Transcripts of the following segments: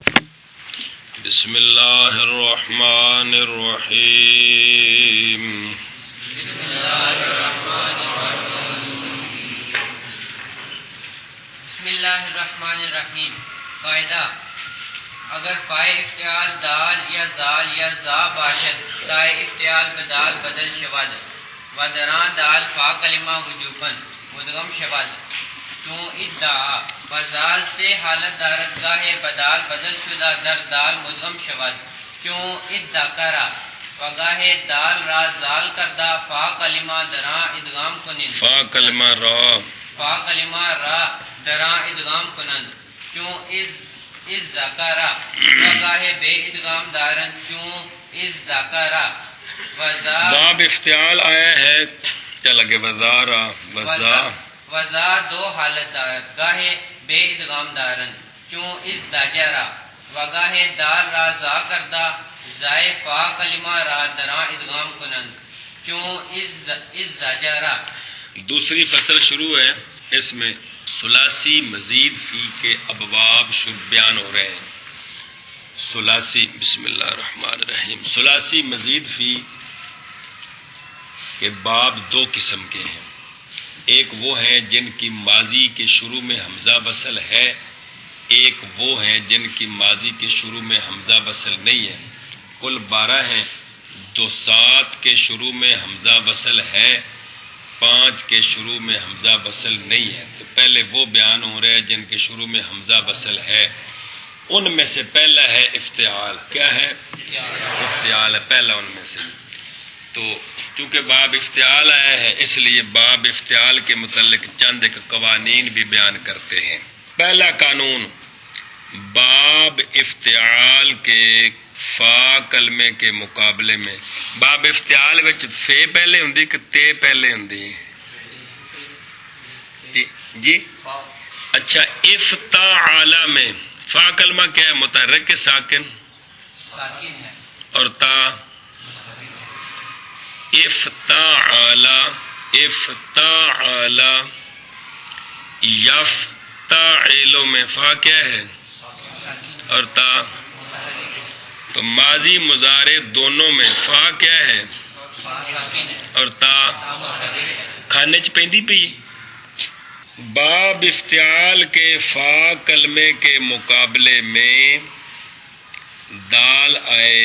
بسم اللہ الرحمن الرحیم بسم اللہ الرحمن الرحیم بسم اللہ الرحمن الرحیم قاعدہ اگر فائے افتعال دال یا زال یا زا باشد دائے افتعال بدال بدل شود و دران دال فا کلمہ وجوبن مدغم شود چون ادعا و زال سے حالت دارت گاہ بدال بدل شدہ در دال مدغم شود چون ادعا و گاہ دال را زال کردہ فا کلمہ دران ادغام کنن فا کلمہ را دران ادغام کنن چون از ذکرہ و گاہ بے ادغام دارن چون از ذکرہ باب افتعال آیا ہے کیا لگے وزارہ وزا دو حالت دارت گاہ بے ادغام دارن چون از دجرہ و گاہ دار را زا کردہ زائے فا کلمہ را دران ادغام کنن چون از زجرہ. دوسری فصل شروع ہے، اس میں ثلاثی مزید فی کے ابواب بیان ہو رہے ہیں. ثلاثی بسم اللہ الرحمن الرحیم ثلاثی مزید فی کے باب دو قسم کے ہیں. ایک وہ ہیں جن کی ماضی کے شروع میں حمزہ وصل ہے، ایک وہ ہیں جن کی ماضی کے شروع میں حمزہ وصل نہیں ہے. کل 12 ہیں. 2 7 کے شروع میں حمزہ وصل ہے، 5 کے شروع میں حمزہ وصل نہیں ہے. تو پہلے وہ بیان ہو رہے ہیں جن کے شروع میں حمزہ وصل ہے. ان میں سے پہلا ہے افتعال. کیا ہے؟ افتعال ہے پہلا ان میں سے. تو چونکہ باب افتعال آیا ہے اس لیے باب افتعال کے متعلق چند ایک قوانین بھی بیان کرتے ہیں. پہلا قانون، باب افتعال کے فا کلمے کے مقابلے میں باب افتعال وچ فے پہلے ہوندی کہ تے پہلے ہوندی؟ جی اچھا. افتعال میں فا کلمہ کیا ہے؟ متحرک کے ساکن ہے اور تا. افتعال یفتعل میں فا کیا ہے اور تا. تو ماضی مضارع دونوں میں فا کیا ہے اور تا کھانے چ پیندی پئی. باب افتعال کے فا کلمے کے مقابلے میں دال آئے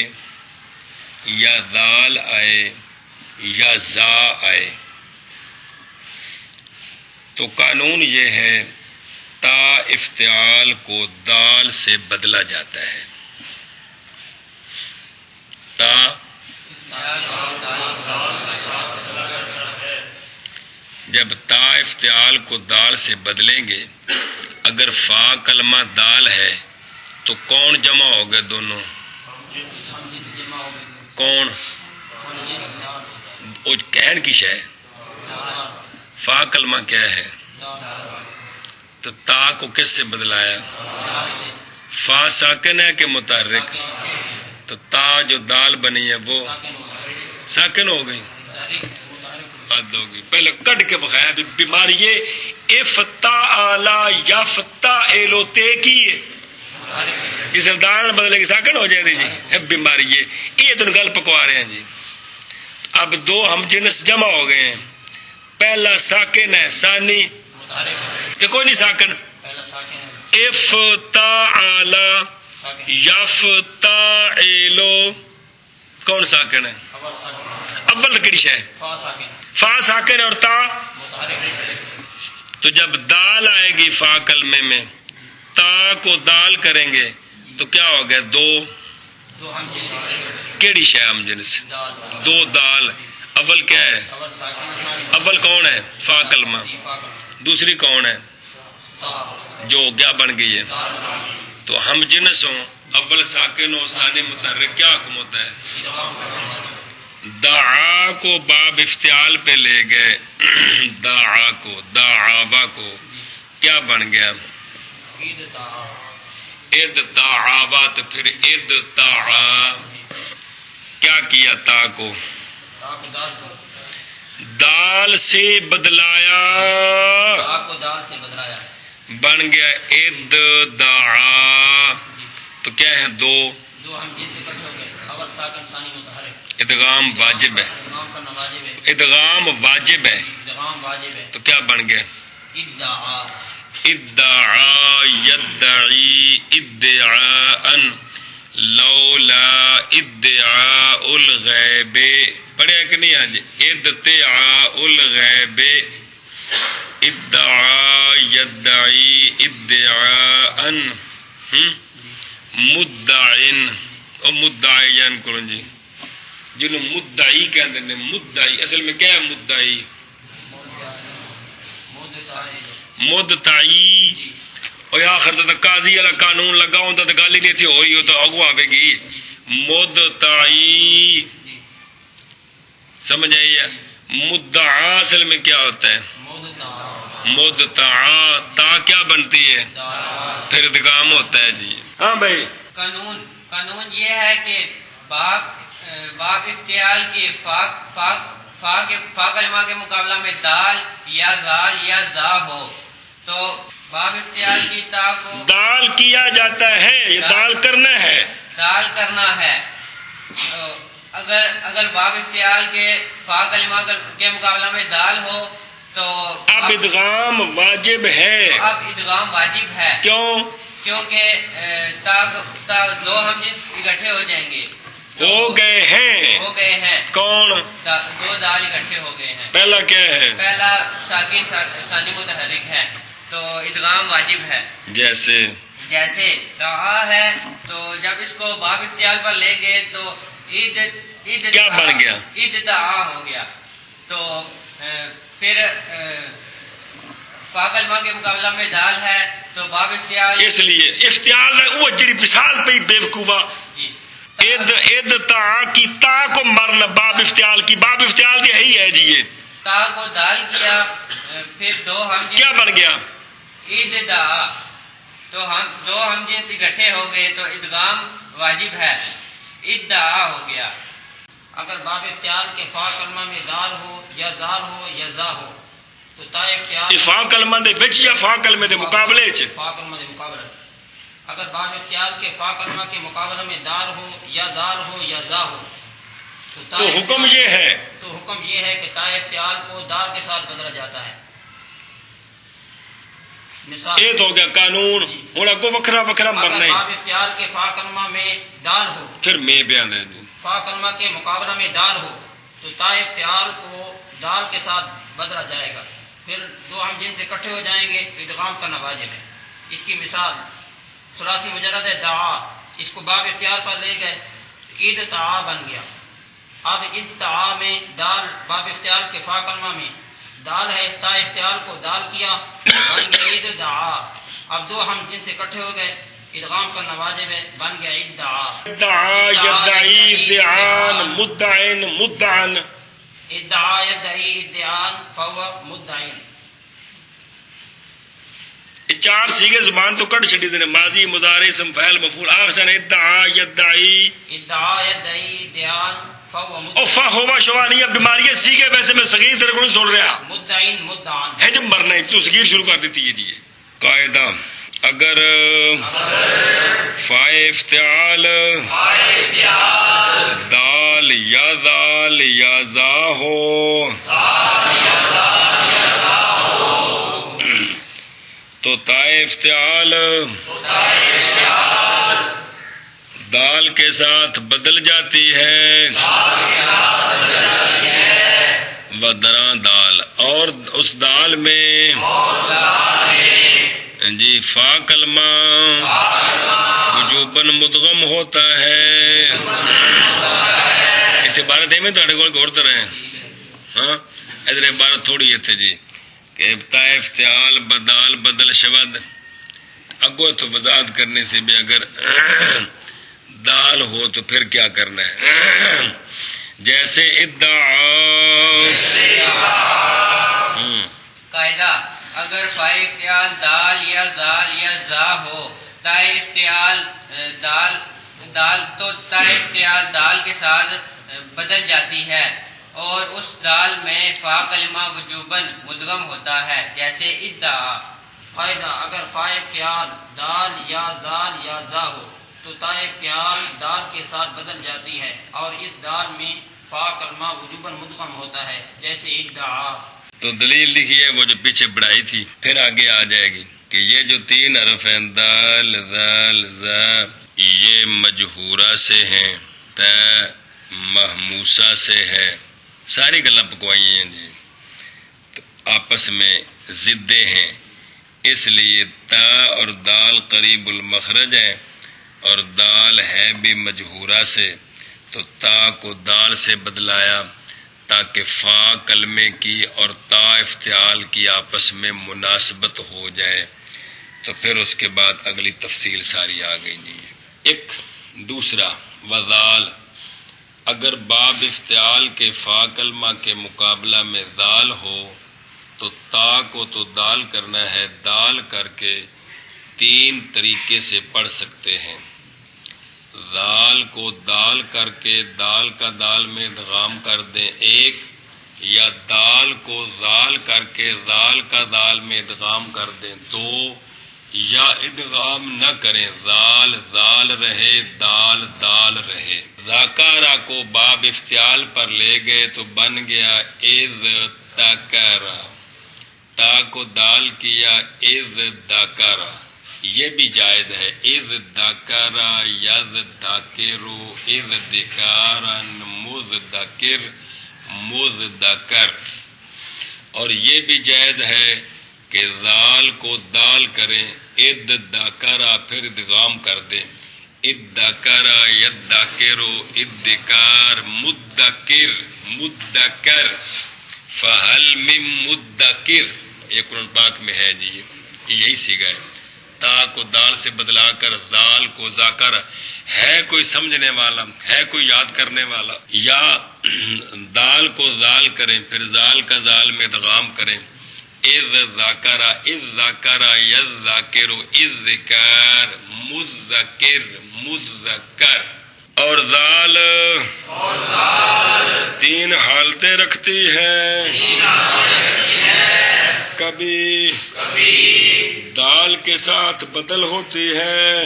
یا دال آئے یا زا آئے تو قانون یہ ہے تا افتعال کو دال سے بدلا جاتا ہے. تا جب تا افتعال کو دال سے بدلیں گے، اگر فا کلمہ دال ہے تو کون جمع ہو گئے؟ دونوں. کون؟ وہ کہن کی شے. فا کلمہ کیا ہے؟ تو تا کو کس سے بدلایا؟ فا ساکن ہے کہ متحرک؟ تو تا جو دال بنی ہے وہ ساکن ہو گئی، حد ہو گئی. پہلے کٹ کے بخایا بیماری یہ افتعال یفتعل تے کی ہے، اس دال بدلے کی ساکن ہو جائے جی. بیماری یہ تو گل پکوا رہے ہیں جی. اب دو ہم جنس جمع ہو گئے ہیں، پہلا ساکن ہے، ثانی کہ کوئی نہیں ساکن. افتعال یفتعل کون ساکن ہے؟ اول کڑی شے فا ساکن اور تا. تو جب دال آئے گی فا کلمے میں، تا کو دال کریں گے تو کیا ہو گیا؟ دو کیڑی شے ہم جنس، دو دال. اول کیا ہے؟ اول کون ہے؟ فا کلمہ. دوسری کون ہے؟ جو کیا بن گئی ہے؟ تو ہم جنس ہوں، اول ساکن ہو ثانی متحرک، کیا حکم ہوتا ہے؟ دعا کو باب افتعال پہ لے گئے، دعا کو دعوا کو کیا بن گیا؟ ادعوا. تو پھر ادعا کیا کیا؟ تا کو دال سے بدلایا، بن گیا ادعا. تو کیا ہیں دو دو ہم جن سے اکٹھے ہو گئے اول ساکن ثانی متحرک ادغام واجب ہے ادغام کرنا واجب ہے ادغام واجب ہے ادغام واجب ہے تو کیا بن گئے ادعا ادعا یدعی ادعاء لولا ادعاء الغیب پڑھے کہ نہیں آج ادعاء الغیب ادعا یدعی ادعاء مدعن اور مدعیان کرو جی جنہوں مدعی کہتے ہیں مدعی اصل میں کیا ہے مدعی مدعی اور آخر تک قاضی والا قانون لگا ہوتا تو گل ہی نہیں تھی ہوئی ہو تو اگو آئے گی مدعی سمجھ آئی ہے مدعا اصل میں کیا ہوتا ہے مدعا تا کیا بنتی ہے پھر ادغام ہوتا ہے جی ہاں بھائی قانون یہ ہے کہ باب افتعال کی فا کلمہ کے مقابلہ میں دال یا زال یا زا ہو تو باب افتعال کی تا کو دال کیا جاتا ہے یہ دال کرنا ہے دال کرنا ہے اگر باب افتعال کے فا کلمہ کے مقابلہ میں دال ہو تو اب ادغام واجب ہے اب ادغام واجب ہے کیونکہ دو ہم جنس اکٹھے ہو جائیں گے ہو گئے ہیں کون دو دال اکٹھے ہو گئے ہیں پہلا کیا ہے پہلا ساکن ثانی متحرک ہے تو ادغام واجب ہے جیسے دعا ہے تو جب اس کو باب افتعال پر لے گئے تو کیا بن گیا ادعا ہو گیا تو پھر فا کلمہ کے مقابلہ میں دال ہے تو باب افتعال اس لیے افتعال ہے وہ جڑی مثال پہ بے وقوفا جی اد تا کی تا کو مرنا باب افتعال کی باب افتعال کی یہی ہے جی یہ تا کو دال کیا پھر دو ہم کیا بن گیا ادعا تو ہم دو ہم جنس اکٹھے ہو گئے تو ادغام واجب ہے ادعا ہو گیا اگر باب افتعال کے فا کلمہ میں دال ہو یا زال ہو یا زا ہو تو تا افتعال فا کلمہ دے وچ یا فا کلمے دے مقابلے وچ فا کلمہ دے مقابلے اگر باب افتعال کے فا کلمہ کے مقابلے میں دال ہو یا زال ہو یا زا ہو تو حکم یہ ہے کہ تا افتعال کو دال کے ساتھ بدلا جاتا ہے مثال یہ تو ہو گیا قانون ہوں اگو وکھرا مرنا ہے باب افتعال کے فا کلمہ میں دال ہو پھر میں بیان دے دوں فا کلمہ کے مقابلہ میں دال ہو تو تا افتعال کو دال کے ساتھ بدلا جائے گا پھر دو ہم جن سے اکٹھے ہو جائیں گے تو ادغام کرنا واجب ہے اس کی مثال ثلاثی مجرد ہے دعا اس کو باب افتعال پر لے گئے ادعا بن گیا اب ادعا میں دال باب افتعال کے فا کلمہ میں دال ہے تا افتعال کو دال کیا بن گیا ادعا اب دو ہم جن سے اکٹھے ہو گئے ادغام کرنا واجب ہے بن گیا ادعا یدعی ادعان مدعن مدعن ادعا یدعی ادعان فهو مدعن یہ چار سیگے زبان تو کٹ چھڑی دے ماضی مضارع اسم فاعل مفعول آخر ادعا یدعی ادعان فهو مدعن او فهو شوانیہ بیماری سیگے ویسے میں صغیر تیرے کو نہیں سن رہا مدعن ہے جب مرنا ہے تو صغیر شروع کر دیتی ہے جی قاعدہ اگر فا افتعال دال یا ذال یا زا ہو تو تا افتعال دال کے ساتھ بدل جاتی ہے ودراں دال اور اس دال میں جی فا کلمہ وجوباً مدغم ہوتا ہے اتنے عبارت ہے میں تھوڑے کو غور کر رہے ہیں ہاں ادھر عبارت تھوڑی ہے جی کہ تا افتعال بدال بدل شود اگو تو وضاحت کرنے سے بھی اگر دال ہو تو پھر کیا کرنا ہے جیسے ادعا قاعدہ اگر فا افتعال دال یا زال یا زا ہو تا افتعال دال تو تا افتعال دال کے ساتھ بدل جاتی ہے اور اس دال میں فا کلمہ وجوباً مدغم ہوتا ہے جیسے ادعا قاعدہ اگر فا افتعال دال یا زال یا زا ہو تو تا افتعال دال کے ساتھ بدل جاتی ہے اور اس دال میں فا کلمہ وجوباً مدغم ہوتا ہے جیسے ادعا. تو دلیل لکھی ہے وہ جو پیچھے بڑھائی تھی، پھر آگے آ جائے گی کہ یہ جو 3 حرف ہیں دال ذال ذا، یہ مجہورہ سے ہیں، تا محموسہ سے ہے، ساری گلاں پکوائی ہیں جی، تو آپس میں ضدیں ہیں، اس لیے تا اور دال قریب المخرج ہے اور دال ہے بھی مجہورہ سے، تو تا کو دال سے بدلایا تاکہ فا کلمے کی اور تا افتعال کی آپس میں مناسبت ہو جائے. تو پھر اس کے بعد اگلی تفصیل ساری آ گئی جی. ایک دوسرا وذال، اگر باب افتعال کے فا کلمہ کے مقابلہ میں ذال ہو تو تا کو تو دال کرنا ہے، دال کر کے 3 طریقے سے پڑھ سکتے ہیں. دال کو دال کر کے دال کا دال میں ادغام کر دیں 1، یا دال کو دال کر کے دال کا دال میں ادغام کر دیں 2، یا ادغام نہ کریں، دال دال رہے دال دال رہے. ذاکارہ کو باب افتعال پر لے گئے تو بن گیا اذ تکرا، تا کو دال کیا اذ دکرا، یہ بھی جائز ہے. اذ دکرا یذ دکرو اذ دکارن مذدکر مذدکر. اور یہ بھی جائز ہے کہ ذال کو دال کریں اذ دکرا پھر ادغام کر دیں اذ دکرا یذکرو اذ دکار مدکر مدکر فہل من مدکر، یہ قرآن پاک میں ہے جی، یہی سیگا ہے. تا کو دال سے بدلا کر دال کو ذاکر، ہے کوئی سمجھنے والا، ہے کوئی یاد کرنے والا؟ یا دال کو دال کریں پھر زال کا زال میں ادغام کریں اذ ذاکرا اذ ذاکرا یذ ذاکرو اذ ذکر مذکر مذکر. اور زال 3 حالتیں رکھتی ہے، کبھی دال کے ساتھ بدل ہوتی ہے،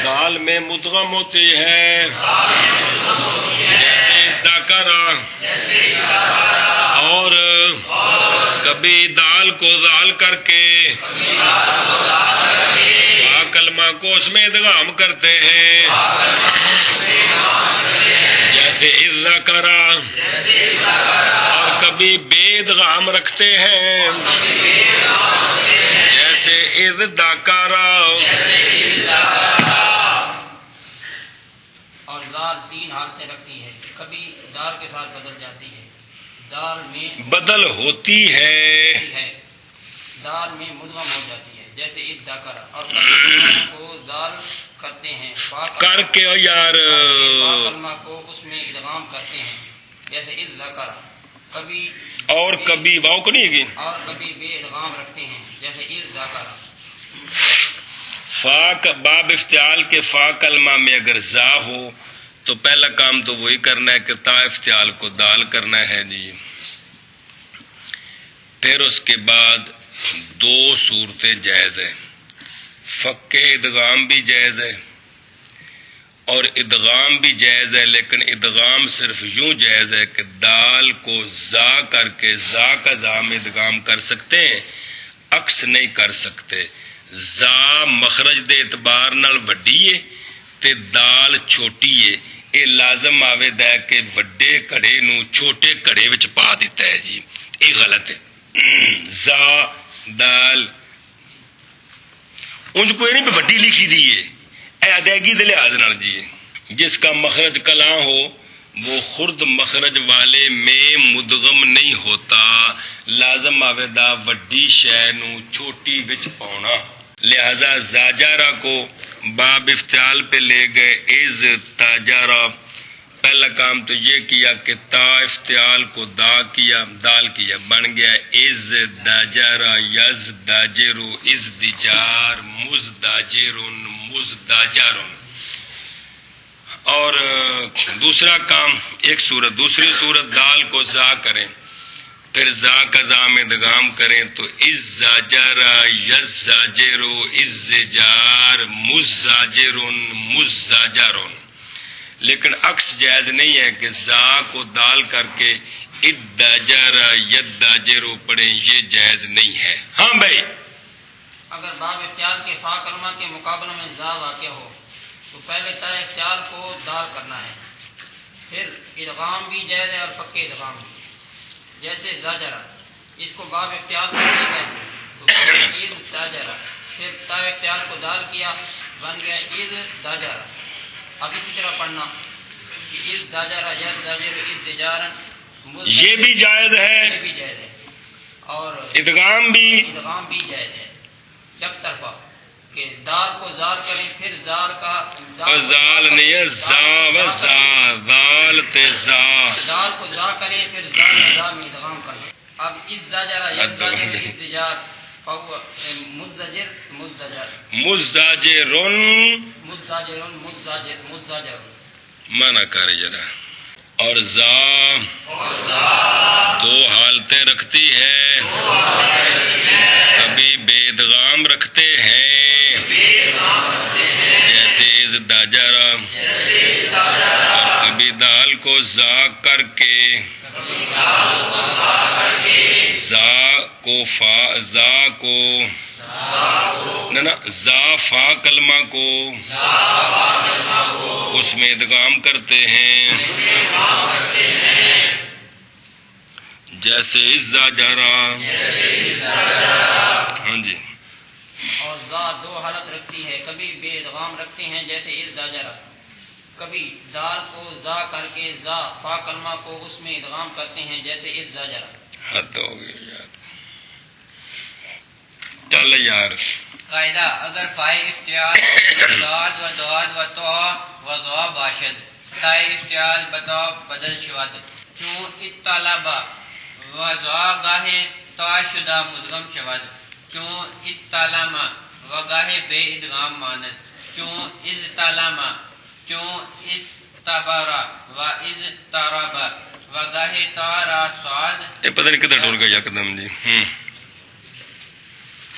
دال میں مدغم ہوتی ہے جیسے دکرا، اور کبھی دال کو دال کر کے فا کلمہ کو اس میں ادغام کرتے ہیں جیسے اذ ذکرا، اور کبھی بے ادغام رکھتے ہیں جیسے اذ دکرا. اور دال 3 حالتیں رکھتی ہے، کبھی دال کے ساتھ بدل جاتی ہے، دال میں بدل ہوتی ہے، دال میں مدغم ہو جاتی ہے جیسے اذ دکرا، اور کبھی دال کو دال کرتے ہیں کر کے یار کلمہ کو اس میں ادغام کرتے ہیں جیسے اذ ذکر، کبھی اور کبھی واو کو نہیں گی، اور کبھی بے ادغام رکھتے ہیں جیسے اذ ذکر. فا باب افتعال کے فا کلمہ میں اگر زا ہو تو پہلا کام تو وہی کرنا ہے کہ تا افتعال کو دال کرنا ہے جی. پھر اس کے بعد 2 صورتیں جائز ہے، فک ادغام بھی جائز ہے اور ادغام بھی جائز ہے، لیکن ادغام صرف یوں جائز ہے کہ دال کو زا کر کے زا کا زا میں ادغام کر سکتے ہیں، عکس نہیں کر سکتے. زا مخرج دے اعتبار نال وڈی ہے تے دال چھوٹی ہے، یہ لازم آوے دا کہ وڈے کڑے نو چھوٹے کڑے وچ پا دیتا ہے جی، یہ غلط ہے. زا دال انج کوئی نہیں وڈی لکھی دیئے، اے ادائیگی دے لحاظ نال جی. جس کا مخرج کلاں ہو وہ خرد مخرج والے میں مدغم نہیں ہوتا، لازم آویدہ وڈی شے نو چھوٹی وچ پاؤنا. لہذا زاجارہ کو باب افتعال پہ لے گئے از تاجارہ. پہلا کام تو یہ کیا کہ تا افتعال کو دال کیا بن گیا از داجارہ یز داجرو از دجار مز داجرن مز داجارن. اور دوسرا کام ایک صورت، دوسری صورت دال کو زا کریں پھر زا کا زا میں ادغام کریں تو از زاجرا یز زاجرو از زجار مز زاجرن مز زاجرن، لیکن عکس جائز نہیں ہے کہ زا کو دال کر کے اد داجرا ید داجرو پڑھیں، یہ جائز نہیں ہے۔ ہاں بھائی، اگر باب افتعال کے فا کلمہ کے مقابلے میں زا واقع ہو تو پہلے تا افتعال کو دال کرنا ہے، پھر ادغام بھی جائز ہے اور فک ادغام بھی، جیسے زاجرہ، اس کو باب افتعال میں دے گئے تو عید داجرہ، پھر تا افتعال کو دال کیا بن گیا عید داجرہ۔ اب اسی طرح پڑھنا کہ عید داجرہ ید داجر عید دجارن، یہ بھی جائز ہے، یہ بھی جائز ہے، اور ادغام بھی بھی جائز ہے، جب طرفہ کہ دال کو زال کریں پھر زال کا اور زال نہیں ہے، زا و زا، زال تے زا، دال کو زا کریں پھر زال زا میں ادغام کریں۔ اب اس زاجرہ یزاجر ازدجار فهو مزجر مزجر مزاجرن، مزاجر مزاجر مزاجر مانا کر جرا، اور زا دو حالتیں رکھتی ہے، کبھی بے ادغام رکھتے ہیں جیسے از داجرا، اور کبھی دال کو زا کر کے زا کو فا، زا کو نہ زا فا کلمہ کو اس میں ادغام کرتے ہیں، جیسے عزا جارا۔ ہاں جی، اور زا دو حالت رکھتی ہے، کبھی بے ادغام رکھتے ہیں جیسے از داجرہ، کبھی دال کو زا کر کے زا فا کلمہ کو اس میں ادغام کرتے ہیں جیسے از زاجرہ۔ حد ہو گئی یار، چل یار۔ قاعدہ اگر فائے افتعال زاد و دعاد و طا و ضا باشد تائے افتعال بتا بدل شود، چون اطلبا و ضا گاہے تا شدہ مدغم شود، چون اطلما و گاہے بے ادغام ماند، چون از تلما، چون از تبارا و از ترابا و گاہے تارا سعاد۔ یہ پتہ نہیں کدھر ڈول گیا یکدم جی،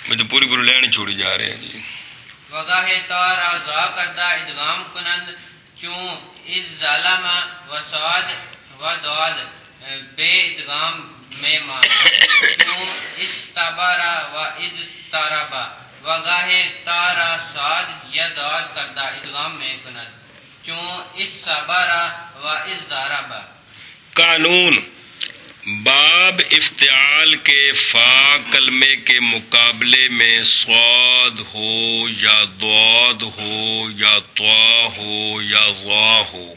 مجھے پوری پوری لائن چھوڑی جا رہے ہیں جی۔ وگاہ تارا زا کردہ ادغام کنند، چون از ظالم و سعاد و دعاد بے ادغام میں مان، چون اس تبارا و از تاربا وگاہ تارا سعاد یا دعاد کردہ ادغام میں کنند، چون اس صبارا و از ضاربا۔ قانون باب افتعال کے فا کلمے کے مقابلے میں صاد ہو یا ضاد ہو یا طا ہو یا ظا ہو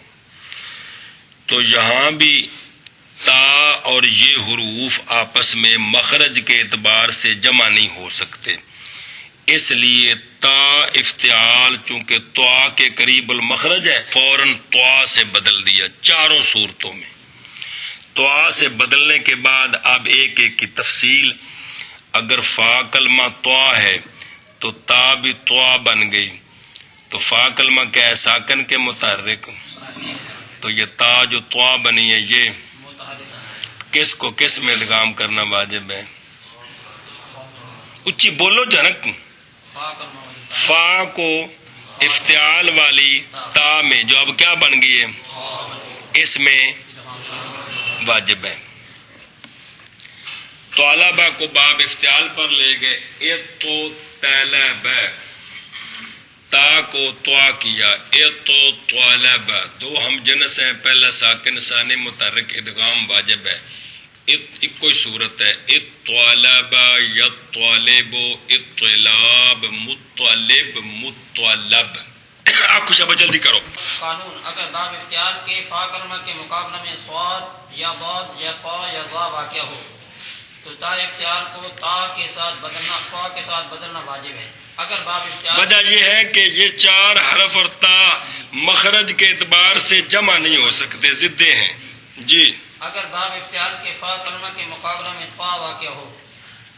تو یہاں بھی تا اور یہ حروف آپس میں مخرج کے اعتبار سے جمع نہیں ہو سکتے، اس لیے تا افتعال چونکہ طا کے قریب المخرج ہے فوراً طا سے بدل دیا چاروں صورتوں میں۔ طا سے بدلنے کے بعد اب ایک ایک کی تفصیل، اگر فا کلمہ طا ہے تو تا بھی طا بن گئی، تو فا کلمہ کیا ہے؟ ساکن کے متحرک، تو یہ تا جو طا بنی ہے یہ کس کو کس میں ادغام کرنا واجب ہے؟ اچھی بولو جنک، فا کو افتعال والی تا میں جو اب کیا بن گئی ہے اس میں واجب ہے۔ طالبہ کو باب افتعال پر لے گئے، اتو طالب، تا کو طا کیا، اتو طالب، دو ہم جنس ہیں، پہلا ساکن ثانی متحرک ادغام واجب ہے، ایک صورت ہے اطالب یطالب اطلاب مطلب مطلب۔ آپ کچھ اب جلدی کرو۔ قانون اگر باب افتعال کے فا کلمہ کے مقابلہ میں صاد یا ضاد یا طا یا ظا واقع ہو تو تا افتعال کو تا کے ساتھ بدلنا، فا کے ساتھ بدلنا واجب ہے۔ اگر باب افتعال وجہ یہ ہے کہ یہ چار حرف اور تا مخرج کے اعتبار سے جمع نہیں ہو سکتے، ضدیں ہیں جی۔ اگر باب افتعال کے فا کلمہ کے مقابلہ میں طا واقع ہو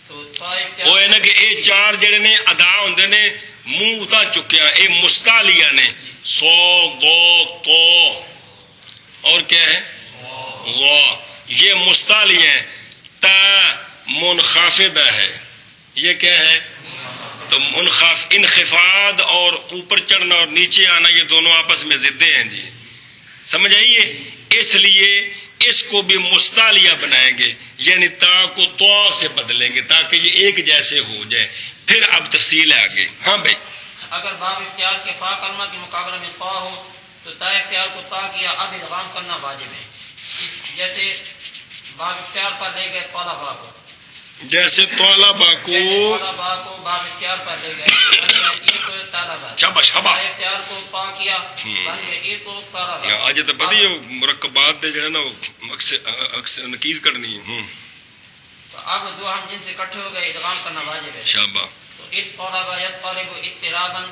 تو تا افتعال وہ ہے نا کہ یہ چار جڑے نے ادا ہوندے نے منہ اتا چکیا، یہ مستعلیہ نے، سو دو تو اور کیا ہے غا، یہ مستعلیہ ہیں۔ تا منخفضہ ہے، یہ کیا ہے؟ تو انخفاض اور اوپر چڑھنا اور نیچے آنا یہ دونوں آپس میں ضدیں ہیں جی، سمجھ آئیے؟ اس لیے اس کو بھی مستعلیہ بنائیں گے، یعنی تا کو تو سے بدلیں گے تاکہ یہ ایک جیسے ہو جائے. پھر اب تفصیل ہے آگے. ہاں بھائی، اگر باب اختیار کے فا کلمہ کے مقابلے میں طا ہو تو تا اختیار کو تا کیا اب ادغام کرنا واجب ہے. جیسے باب اختیار پر لے گئے طلبا کو، جیسے طلبا کو باب اختیار پر لے گئے طلبا، شاباش شاباش. اختیار کو طا کیا بن گیا ایک طلبا. آج تو پتہ ہی مرکبات دے جو ہے نا اکثر نکیر کرنی ہے. تو اب دو ہم جن سے اکٹھے ہو گئے ادغام کرنا واجب ہے. شاباش. تو اس طلبا یطلب اضطرابا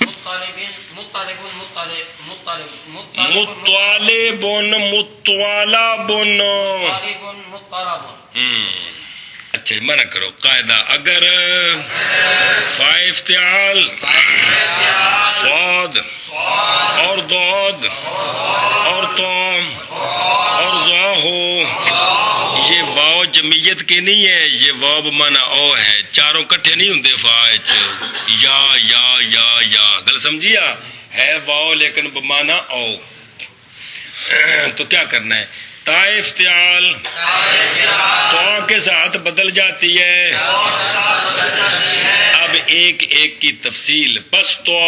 مطالبن مطالب مطالب مطالب مطالب مطالب مطالب مطالب. اچھا منع کرو قاعدہ. اگر فا افتعال صاد اور ضاد اور طا اور ضا ہو، یہ واو جمعیت کے نہیں ہے، یہ واو بمعنی او ہے. چاروں کٹھے نہیں ہوندے فا یا گل سمجھیا ہے واو لیکن بمعنی او. تو کیا کرنا ہے؟ تا افتعال تو کے ساتھ بدل جاتی ہے. اب ایک ایک کی تفصیل. پس تو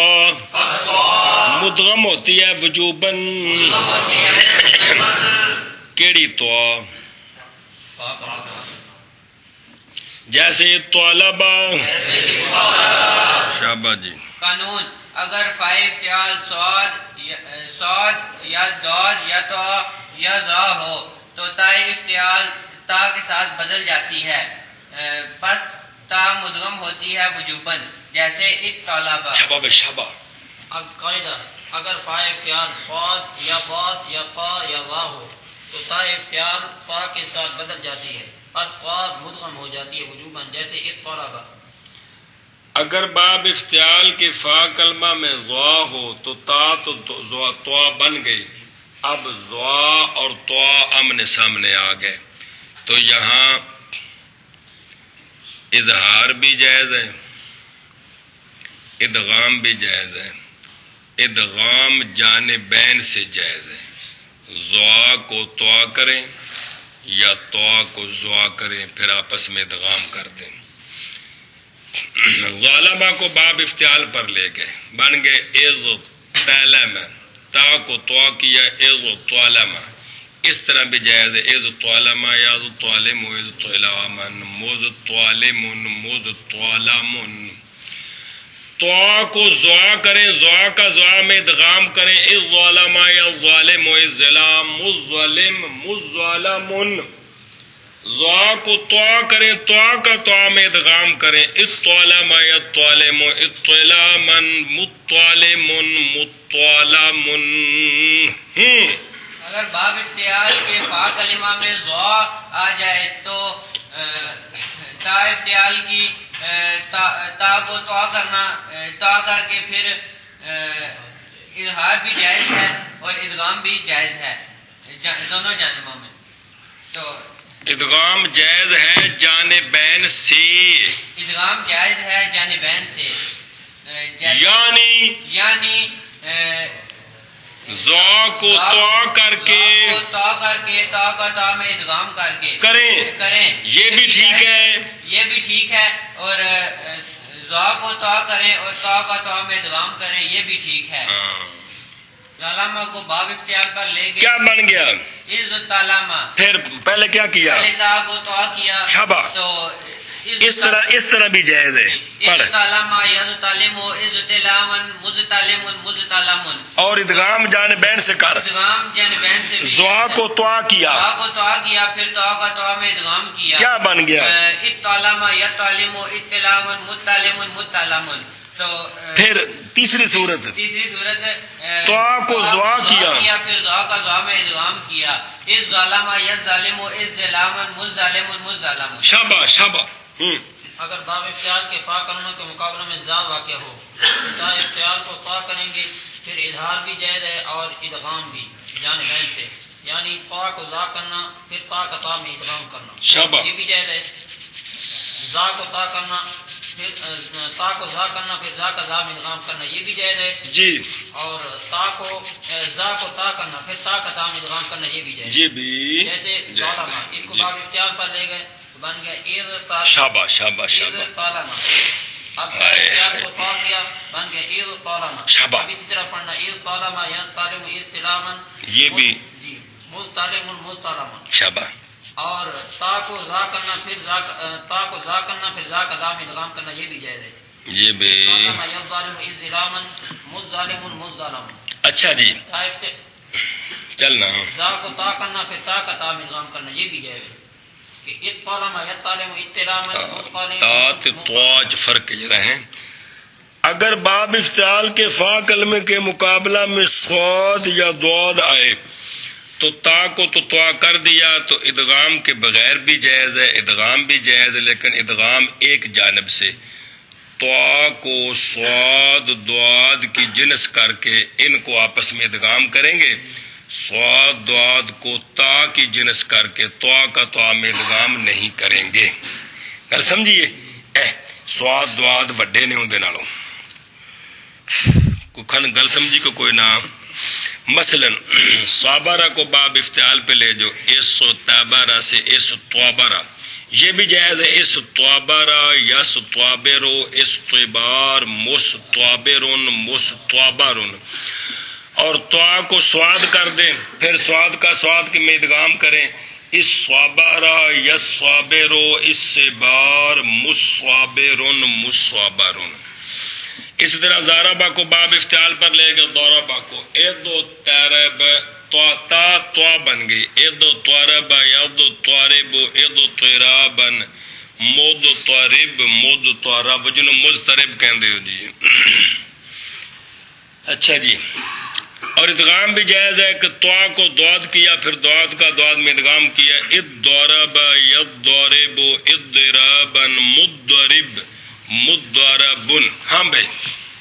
مدغم ہوتی ہے وجوباً. کیڑی تو؟ جیسے طلبا. شاباش جی. قانون اگر فا افتعال صاد یا ضاد یا طا یا ضا ہو تو تا افتعال تا کے ساتھ بدل جاتی ہے، پس تا مدغم ہوتی ہے وجوباً، جیسے الطلبا. شاباش شاباش. اب قاعدہ اگر فا اختیار صاد یا ضاد یا طا یا ضا ہو تو تا اختیار طا کے ساتھ بدل جاتی ہے، پس طا مدغم ہو جاتی ہے وجوباً، جیسے الطلبا. اگر باب افتعال کے فا کلمہ میں ضا ہو تو تا تو طا بن گئی. اب ضا اور طا آمنے سامنے آ گئے تو یہاں اظہار بھی جائز ہے، ادغام بھی جائز ہے. ادغام جانبین سے جائز ہے. ضا کو طا کریں یا طا کو ضا کریں، پھر آپس میں ادغام کر دیں. ظالمہ کو باب افتعال پر لے گئے، بن گئے از طالما. تا کو طا کیا از طالما. اس طرح بھی جائز ہے. از طالما یا از طالم از طالما مز طالم مز طالم. طا کو ضا کریں، ضا کا ضا میں ادغام کریں. از ظالما یا ظالم از ظلام مز ظالم مز ظالم. ضا کو طا کریں، طا کا طا میں ادغام کریں. اطالم یطالم اطلاما مطالم مطالم. اگر باب افتعال کے فا کلمہ میں ضا آ جائے تو تا افتعال کی تا کو طا کرنا، طا کر کے پھر اظہار بھی جائز ہے اور ادغام بھی جائز ہے دونوں جانبوں میں. تو ادغام جائز ہے جانبین سے. ادغام جائز ہے جانبین سے، یعنی ضا کو طا کر کے طا کا طا میں ادغام کر کے کریں. یہ بھی ٹھیک ہے، یہ بھی ٹھیک ہے. اور ضا کو طا کریں اور طا کا طا میں ادغام کریں، یہ بھی ٹھیک ہے. علامہ کو باب اختیار پر لے گئے. کیا بن گیا؟ از طالما. پھر پہلے کیا کیا؟ پہلے تا کو طا کیا. شاباش. تو اس طرح بھی جائز ہے. پڑھ. طالما یز طالم از طلامن مز طالم مز طالمن. اور ادغام جانبین سے کر. ادغام جانبین سے. ضا کو طا کیا، طا کو طا کیا، پھر طا کا طا میں ادغام کیا. کیا بن گیا؟ اطالما یطالم اطلامن مطالمن مطالمن. تو پھر تیسری صورت طا کو ضا کیا، پھر ضا کا ضا میں ادغام کیا. از ظالما یز ظالم از ظلامن مز ظالمن مز ظالمن. شاباش شاباش. اگر باب افتعال کے فا کلمہ کے مقابلے میں زا واقع ہو تا افتعال کو طا کریں گے، پھر اظہار بھی جائز ہے اور ادغام بھی جانبین سے. یعنی تا کو زا کرنا پھر تا کا تا میں ادغام کرنا، شاباش۔ یہ بھی جائز ہے۔ زا کو تا کرنا پھر تا کو زا کرنا پھر زا کا زا میں ادغام کرنا، یہ بھی جائز ہے۔ جی، اور تا کو زا کو تا کرنا پھر تا کا تا میں ادغام کرنا، یہ بھی جائز ہے۔ یہ بھی جیسے جائز طالما، ہے۔ اس کو جی، باب اختیار پر لے گئے تو بن گیا اذ طالما، شاباش شاباش اذ شاباش، طالما۔ اب تا اختیار کو تا کیا بن گیا اذ طالما۔ شاباش۔ اب اسی طرح پڑھنا اذ طالما یا طالم استلاما، یہ بھی جی مستعلم مستعلما۔ شاباش۔ اور تا کو زا کرنا پھر زا تا کو زا کرنا پھر زا کا زا میں ادغام کرنا، یہ بھی جائز ہے۔ یہ بھی طالما یا ظالم استلاما مظالم مظالم۔ اچھا جی، تا اخت- چلنا زا کو تا کرنا پھر تا کا تا میں ادغام کرنا، یہ بھی جائز ہے کہ اطالما یا طالم استلاما تات تواج فرق ذرا ہے۔ اگر باب افتعال کے فا کلمے کے مقابلہ میں صاد یا ضاد آئے تو تا کو تو توا کر دیا تو ادغام کے بغیر بھی جائز ہے، ادغام بھی جائز ہے، لیکن ادغام ایک جانب سے توا کو صاد ضاد کی جنس کر کے ان کو آپس میں ادغام کریں گے، صاد ضاد کو تا کی جنس کر کے توا کا توا میں ادغام نہیں کریں گے۔ گل سمجھیے، صاد ضاد وڈے نے اندے نالوں کوئی گل سمجھی کو کوئی نہ۔ مثلا صابرہ کو باب افتعال پہ لے جو اس تابرہ سے اس توابرہ، یہ بھی جائز ہے۔ اس توابرہ یس توابرو اس طبار مس توابرن مس توابرن، اور توا کو سواد کر دیں پھر سواد کا سواد کے میں ادغام کریں، اس صابرہ یس صابرو اس سے بار مس صابرن مس صابرن۔ اسی طرح زاربا کو باب افتعال پر لے گا، دوربا کو ایدو تارب تا توا بن گئی، ایدو تورب یدو تورب ایدو تورابن مود تورب مود تورب، جنہوں مضطرب کہندے ہو جی۔ اچھا جی، اور ادغام بھی جائز ہے کہ توا کو ضاد کیا پھر ضاد کا ضاد میں ادغام کیا، اد دورب ید دورب اد درابن مضطرب مضطربن۔ ہاں بھائی،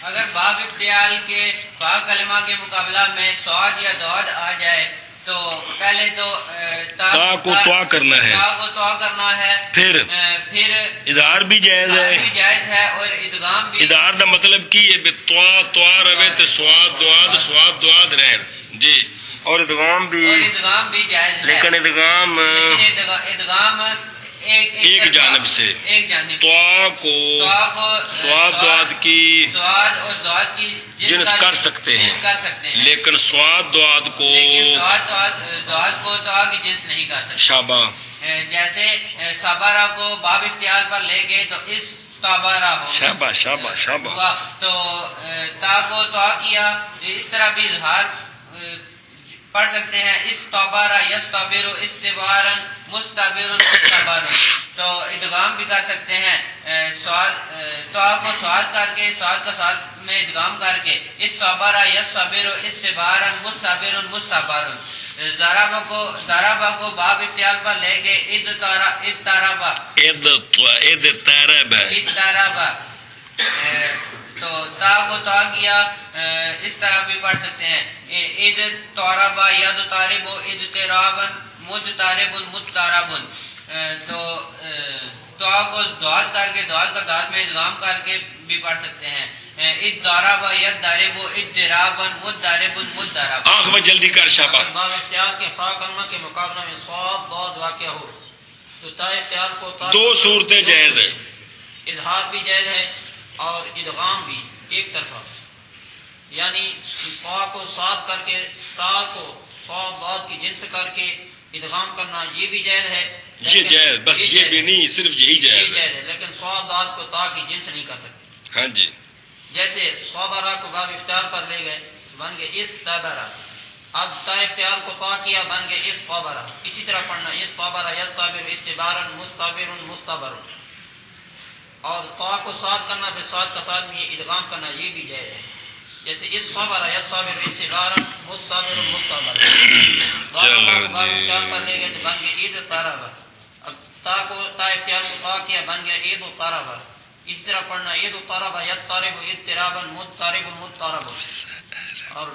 اگر باب افتعال کے فا کلمہ کے مقابلہ میں صاد یا ضاد آ جائے تو پہلے تو تا کو توا کرنا ہے، تا کو توا کرنا ہے، پھر پھر اظہار بھی جائز بھی ہے۔ جائز ہے اور ادغام بھی۔ اظہار دا مطلب کی ہے توا توا روے تے سواد دواد رہن جی، اور ادغام بھی، اور ادغام بھی جائز ہے، لیکن ادغام لیکن ادغام ایک جانب سے ایک جانب توا کو سواد دواد کی سواد اور ضاد کی جنس کر سکتے ہیں، جنس کر سکتے ہیں، لیکن سواد دواد کو لیکن ضاد کو توا کی جنس نہیں کر سکتے۔ شابہ، جیسے صبرہ کو باب اختیار پر لے گئے تو اس صبرہ ہو، شابہ شابہ شابہ، ہوا تو تا کو توا کیا، اس طرح بھی اظہار پڑھ سکتے ہیں، اس طبارہ یستبرو استبارن مستبرن مستبرن، تو ادغام بھی کر سکتے ہیں، سوال توا کو سوال کر کے سوال کا سوال میں ادغام کر کے اس صبرہ یستبرو استبارن مستبرن مستبرن۔ ضربہ کو باب افتعال پر لے گئے، اد تاربا تو تا کو تا کیا، اس طرح بھی پڑھ سکتے ہیں، اد تاربا ید تارب اد ترابن مد تاربن مد تاربن، تو تا کو دعات کر کے دعات کا دعات میں ادغام کر کے بھی پڑھ سکتے ہیں، اد داربا ید دارب اد ترابن مد تاربن مد تاربن۔ آنکھ میں جلدی کر شابہ۔ باب اختیار کے فا کلمہ کے مقابلہ میں صاد ضاد واقع ہو تو تا اختیار کو تا دو صورتیں جائز ہیں، اظہار بھی جائز ہے اور ادغام بھی ایک طرفہ، یعنی فا کو صاد کر کے تا کو صاد ضاد کی جنس کر کے ادغام کرنا، یہ بھی جائز ہے، یہ جائز، بس یہ بھی نہیں، صرف یہی جائز ہے۔ ہے، لیکن صاد ضاد کو تا کی جنس نہیں کر سکتے۔ ہاں جی، جیسے صبرہ کو باب اختیار پر لے گئے بن گئے اس تبرہ، اب تا اختیار کو تا کیا بن گئے اس طبرہ، اسی طرح پڑھنا اس طبرہ یستبر استبارن مستبرن مستبرن، اور تا کو صاد کرنا پھر صاد کا صاد میں ادغام کرنا، یہ بھی جائز ہے، جیسے اس صبرہ یستبر استبارن مستبرن مستبرن۔ ضربہ کو باب اختیار پر لے گئے تو بن گئے عید طربہ، اب تا اختیار کو تا کیا بن گیا عید طربہ، اس طرح پڑھنا عید طربہ ید طارب اضطرابا مضطرب مضطرب، اور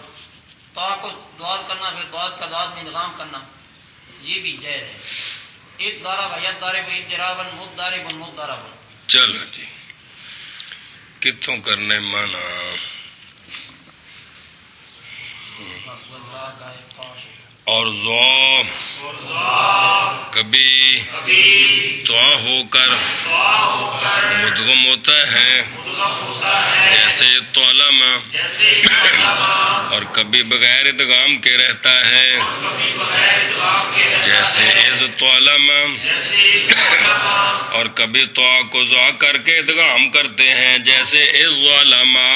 تا کو دعات کرنا پھر دعات کا دعات میں ادغام کرنا یہ بھی جائز ہے. ایک ضرب یضرب اضرابا مضرب مضرب. چلو جی کتوں کرنے مانا اور ضا کبھی طا ہو کر مدغم ہوتا ہے جیسے طالما، اور کبھی بغیر ادغام کے رہتا ہے جیسے از طالما، اور کبھی طا کو ضا کر کے ادغام کرتے ہیں جیسے از ظالما،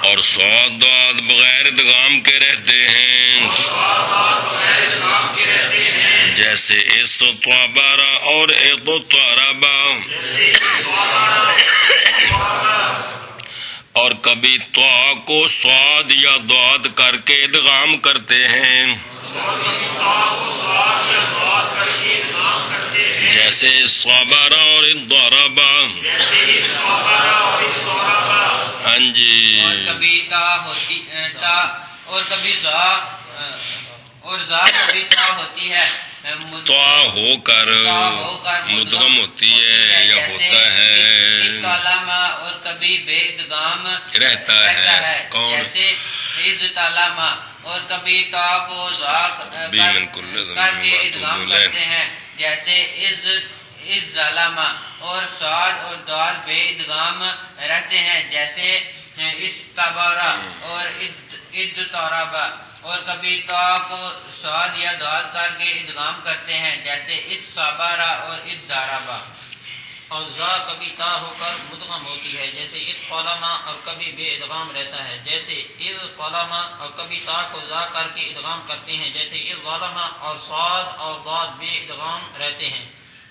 اور صاد ضاد بغیر ادغام کے رہتے ہیں جیسے اس طابارا اور اید طاربا، اور کبھی طا کو صاد یا ضاد کر کے ادغام کرتے ہیں جیسے صابرا اور ضربا. ہاں جی. اور کبھی تا ہوتی تا اور کبھی زا اور زا کبھی تا ہوتی ہے طا ہو کر مدغم ہوتی ہے یا ہوتا ہے تالاما، اور کبھی بے ادغام رہتا ہے. کون؟ جیسے از تالاما، اور کبھی تا کو زا کر کے ادغام کرتے ہیں جیسے از ظالما، اور صاد اور دال بے ادغام رہتے ہیں جیسے استبارا اور اد طاربا، اور کبھی تا کو صاد یا دال کر کے ادغام کرتے ہیں جیسے اس صبارا اور اد داربا. اور زا کبھی تا ہو کر مدغم ہوتی ہے جیسے اذ قلما، اور کبھی بے ادغام رہتا ہے جیسے اذ قلما، اور کبھی تا کو زا کر کے ادغام کرتے ہیں جیسے اذ ظلما، اور صاد اور ضاد بے ادغام رہتے ہیں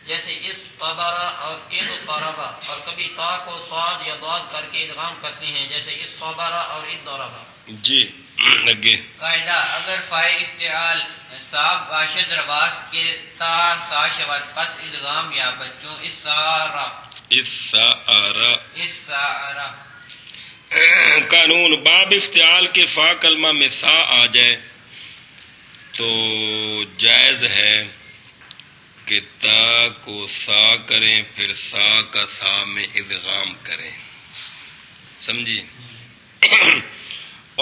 جیسے اس طبرا اور اذ طربا، اور کبھی تا کو صاد یا ضاد کر کے ادغام کرتے ہیں جیسے اس صبرا اور اذ ضربا. جی لگے. قاعدہ اگر فائے افتعال صاب باشد رواس کے تا سا شود پس ادغام یا بچوں اسارا. قانون باب افتعال کے فا کلمہ میں سا آ جائے تو جائز ہے کہ تا کو سا کریں پھر سا کا سا میں ادغام کریں. سمجھی؟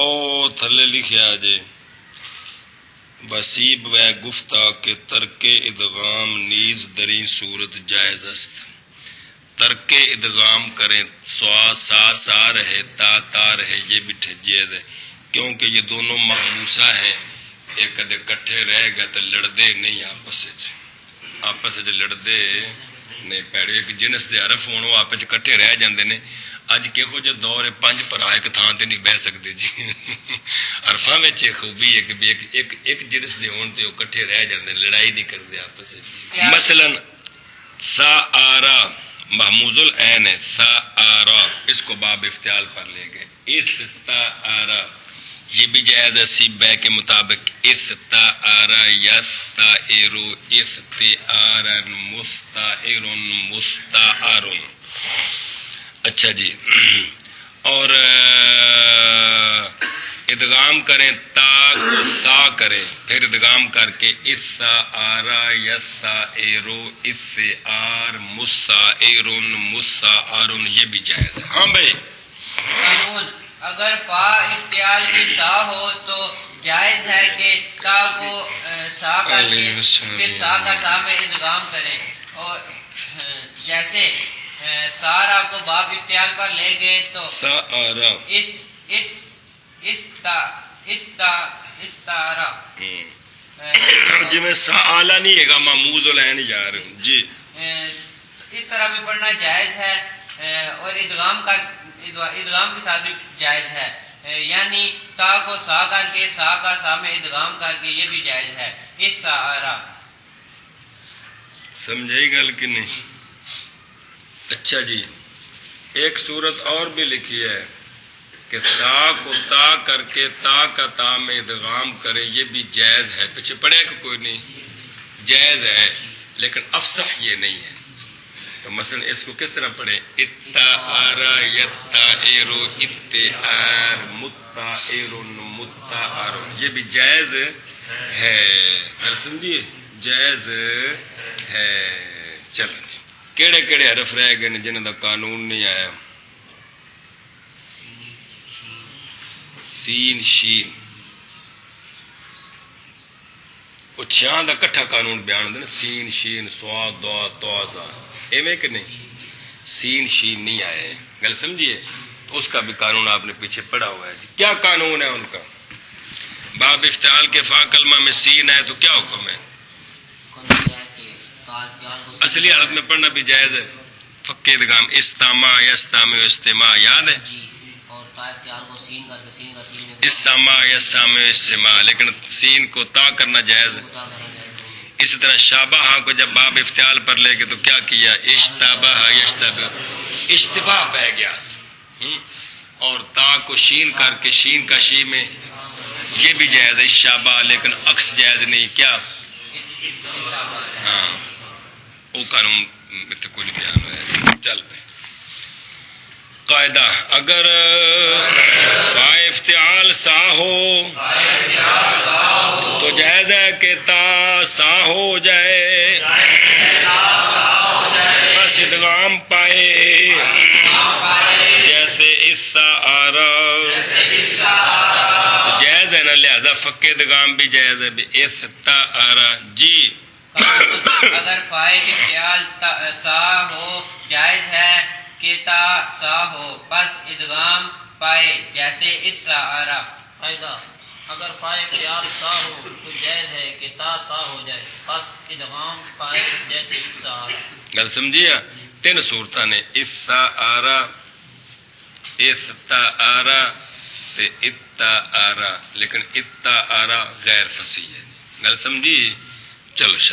او تھلے لکھیا جے بسیب و گفتہ کہ ترک ادغام نیز دری صورت جائز است. ترک ادغام کریں سوا سا سا رہے تا تا رہے یہ بھی جائز ہے کیونکہ یہ دونوں محموسہ ہیں. ایک کدے کٹھے رہ گئے تو لڑدے نہیں آپس لڑدے نہیں پیڑے ایک جنس دے عرف ہونو آپس کٹھے رہ جاندے نے. اج کہو جے دور پنج بھرا ایک تھان تے نہیں بہ سکتے جی. عرفاں وچ یہ خوبی ہے کہ ایک جنس دے ہون تے او کٹھے رہ جاندے لڑائی نہیں کردے آپس وچ. مثلا سا آرا محموز العین ہے سا آرا اس کو باب افتعال پر لے گئے. استعارا یہ بھی جائز ہے سی بے کے مطابق استعارا یستعیرو استعارن مستعیرن مستعارن. اچھا جی. اور ادغام کریں تا کو سا کریں پھر ادغام کر کے اسا آرا یسا ایرو اس سے آر مسا ایرون مسا آرون یہ بھی جائز ہے. ہاں بھائی. قانون اگر فا افتعال کی تا ہو تو جائز ہے کہ تا کو سا کر کے پھر سا کا سا میں ادغام کریں. اور جیسے سارا کو باب افتعال پر لے گئے تو سارا استارا جی میں سآلہ نہیں ہے گا محموز العین یار جی. اس طرح بھی پڑھنا جائز ہے اور ادغام کے ساتھ بھی جائز ہے. یعنی تا کو سا کر کے سا کا سا میں ادغام کر کے یہ بھی جائز ہے. استعارا سمجھائی گل کہ نہیں؟ اچھا جی. ایک صورت اور بھی لکھی ہے کہ تا کو تا کر کے تا کا تا میں ادغام کرے یہ بھی جائز ہے. پیچھے پڑھے کہ کوئی نہیں؟ جائز ہے لیکن افصح یہ نہیں ہے. تو مثلا اس کو کس طرح پڑھیں؟ اتعار یتعر اتعار متعر متعر، یہ بھی جائز ہے، سمجھیے جائز ہے۔ چلو جی، کیڑے کیڑے حرف رہ گئے جنہوں دا قانون نہیں آیا؟ سین شین، وہ چھیاں دا کٹھا قانون بیان دے، سین شین صاد ضاد طا ظا، ایویں کہ نہیں؟ سین شین نہیں آئے، گل سمجھیے؟ تو اس کا بھی قانون آپ نے پیچھے پڑھا ہوا ہے۔ کیا قانون ہے ان کا؟ باب افتعال کے فا کلمہ میں سین ہے تو کیا حکم ہے؟ اصلی حالت میں پڑھنا بھی جائز ہے، فک ادغام استما یستام استماع یاد ہے؟ استما یستام استماع، لیکن سین کو تا کرنا جائز ہے۔ اسی طرح شابہ کو جب باب افتعال پر لے کے تو کیا کیا؟ اشتبہ یشتبہ، اشتباہ پہ گیا، اور تا کو شین کر کے شین کا شی میں، یہ بھی جائز ہے شابہ، لیکن عکس جائز نہیں۔ کیا؟ ہاں، وہ قانون میں تو کوئی بیان ہے۔ چل پہ قاعدہ، اگر فا افتعال سا ہو تو جائز ہے کہ تا سا ہو جائے، بس ادغام پائے، جیسے اسا آرا جائز ہے نا، لہذا فک ادغام بھی جائز ہے۔ اس تا آرا جی اگر فائے افتعال سا ہو جائز ہے کہ تا سا ہو، بس ادغام پائے، جیسے اس سارا۔ قاعدہ، اگر فا افتعال سا ہو تو جائز ہے کہ تا سا ہو جائے، بس ادغام پائے، جیسے اس سارا۔ گل سمجھیا؟ تین صورتاں نے، اسا آرا، استا آرا تے اتا آرا، لیکن اتا آرا غیر فصیح ہے۔ گل سمجھی؟ چلو شاہ